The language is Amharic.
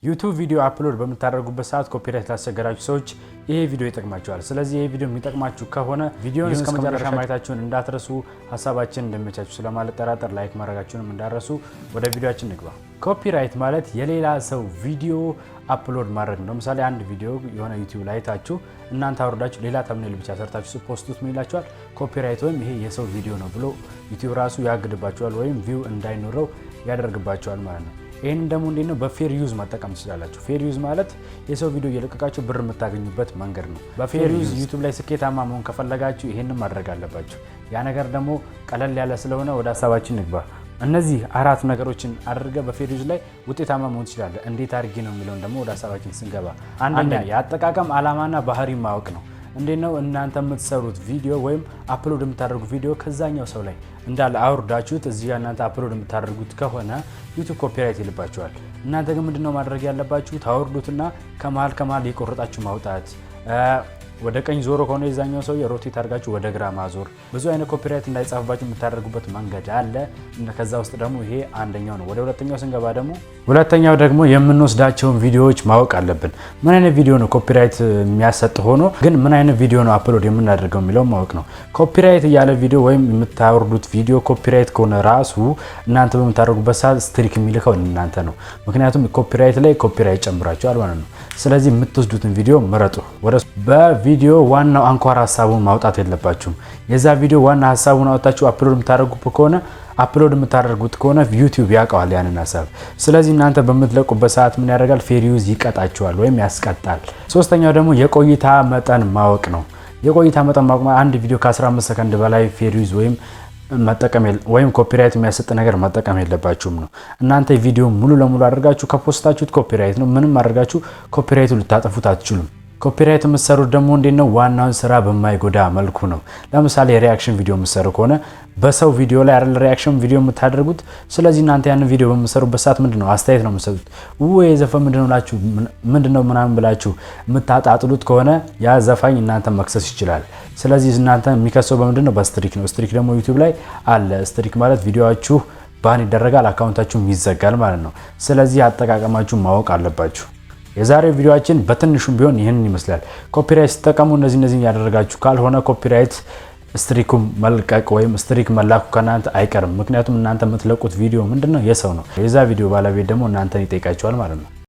ዩቲዩብ ቪዲዮ አፕሎድ በምታደርጉበት ሰዓት ኮፒራይት ላስቸገራችሁ ሰዎች ይሄ ቪዲዮ ይጠቅማችኋል። ስለዚህ ይሄ ቪዲዮ የሚጠቅማችሁ ከሆነ ቪዲዮውን እስከ መጨረሻ ማየታችሁን እንዳትረሱ። ሐሳባችን እንደሚመቻችሁ ስለማልጠራጠር ላይክ ማድረጋችሁንም እንዳትረሱ። ወደ ቪዲዮአችን እንግባ። ኮፒራይት ማለት የሌላ ሰው ቪዲዮ አፕሎድ ማድረግ ነው። ለምሳሌ አንድ ቪዲዮ የሆነ ዩቲዩብ ላይ ታችሁ እናንተ አወርዳችሁ ሌላ ተምኔል ብቻ ሰርታችሁ ፖስቱት ምን ይላችኋል? ኮፒራይት ወይም ይሄ የሰው ቪዲዮ ነው ብሎ ዩቲዩብ ራሱ ያግድባችኋል ወይም ቪው እንዳይኖረው ያደርግባችኋል ማለት ነው። ይሄን ደግሞ እንዴት ነው በፌር ዩዝ መጠቀም ትችላላችሁ። ፌር ዩዝ ማለት የሰው ቪዲዮ እየለቀቃችሁ ብር የምታገኙበት መንገድ ነው። በፌር ዩዝ ዩቲዩብ ላይ ስኬታማ መሆን ከፈለጋችሁ ይሄንን ማድረግ አለባችሁ። ያ ነገር ደግሞ ቀለል ያለ ስለሆነ ወደ ሐሳባችን እንግባ። እነዚህ አራት ነገሮችን አድርገ በፌር ዩዝ ላይ ውጤታማ መሆን ትችላለህ። እንዴት አድርጌ ነው የሚለውን ደግሞ ወደ ሐሳባችን ስንገባ አንደኛ የአጠቃቀም ዓላማና ባህሪ ማወቅ ነው። እንዴት ነው እናንተ የምትሰሩት ቪዲዮ ወይም አፕሎድ የምታደርጉት ቪዲዮ ከዛኛው ሰው ላይ እንዳለ አውርዳችሁት እዚህ ጋር እናንተ አፕሎድ የምታደርጉት ከሆነ ዩቲዩብ ኮፒራይት ይልባችኋል። እናንተ ግን ምንድነው ማድረግ ያለባችሁ? ታወርዱትና ከመሃል የቆረጣችሁ ማውጣት፣ ወደ ቀኝ ዞሮ ከሆነ የዛኛው ሰው ሮቴት አድርጋችሁ ወደ ግራ ማዞር፣ ብዙ አይነት ኮፒራይት እንዳይጻፍባችሁ የምታደርጉበት መንገድ አለ። ከዛ ውስጥ ደግሞ ይሄ አንደኛው ነው። ወደ ሁለተኛው ስንገባ ደግሞ ሁለተኛው ደግሞ የምንወስዳቸውን ቪዲዮዎች ማወቅ አለብን። ምን አይነት ቪዲዮ ነው ኮፒራይት የሚያሰጥ ሆኖ ግን ምን አይነት ቪዲዮ ነው አፕሎድ የምናደርገው የሚለው ማወቅ ነው። ኮፒራይት ያለ ቪዲዮ ወይም የምታወርዱት ቪዲዮ ኮፒራይት ከሆነ ራሱ እናንተ በምታደርጉበት ሰዓት ስትሪክ የሚልከው እናንተ ነው። ምክንያቱም ኮፒራይት ላይ ኮፒራይት ጨምራችኋል ማለት ነው። ስለዚህ የምትወስዱትን ቪዲዮ ምረጡ። በቪዲዮ ዋናው አንኳር ሀሳቡን ማውጣት የለባችሁም። የዛ ቪዲዮ ዋና ሀሳቡን አውጣችሁ አፕሎድ የምታደርጉት ከሆነ ዩቲዩብ ያውቀዋል ያንን ሀሳብ። ስለዚህ እናንተ በምትለቁበት ሰዓት ምን ያደርጋል? ፌር ዩዝ ይቀጣችኋል ወይም ያስቀጣል። ሶስተኛው ደግሞ የቆይታ መጠን ማወቅ ነው። የቆይታ መጠን ማወቅ አንድ ቪዲዮ ከ15 ሰከንድ በላይ ፌር ዩዝ ወይም ኮፒራይት የሚያሰጥ ነገር መጠቀም የለባችሁም ነው። እናንተ ቪዲዮ ሙሉ ለሙሉ አድርጋችሁ ከፖስታችሁት ኮፒራይት ነው። ምንም አድርጋችሁ ኮፒራይቱ ልታጠፉት አትችሉም። ኮፒራይት የምትሰሩት ደግሞ እንዴት ነው? ዋናውን ስራ በማይጎዳ መልኩ ነው። ለምሳሌ ሪአክሽን ቪዲዮ የምትሰሩ ከሆነ በሰው ቪዲዮ ላይ አይደል ሪአክሽን ቪዲዮ የምታደርጉት። ስለዚህ እናንተ ያንን ቪዲዮ በምትሰሩበት ሰዓት ምንድነው አስተያየት ነው የምትሰጡት። ወይ ዘፈን ምንድነው ምናምን ብላችሁ የምታጣጥሉት ከሆነ ያ ዘፋኝ እናንተ መክሰስ ይችላል። ስለዚህ እናንተ የሚከሰው በምንድነው? በስትሪክ ነው። ስትሪክ ደግሞ ዩቲዩብ ላይ አለ። ስትሪክ ማለት ቪዲዮአችሁ ባን ይደረጋል፣ አካውንታችሁም ይዘጋል ማለት ነው። ስለዚህ አጠቃቀማችሁ ማወቅ አለባችሁ። የዛሬው ቪዲዮአችን በትንሹም ቢሆን ይህንን ይመስላል። ኮፒራይት ሲጠቀሙ እነዚህ ያደረጋችሁ ካልሆነ ኮፒራይት ስትሪኩ መልቀቅ ወይም ስትሪክ መላኩ ከናንተ አይቀርም። ምክንያቱም እናንተ የምትለቁት ቪዲዮ ምንድነው የሰው ነው። የዛ ቪዲዮ ባለቤት ደግሞ እናንተን ይጠይቃቸዋል ማለት ነው።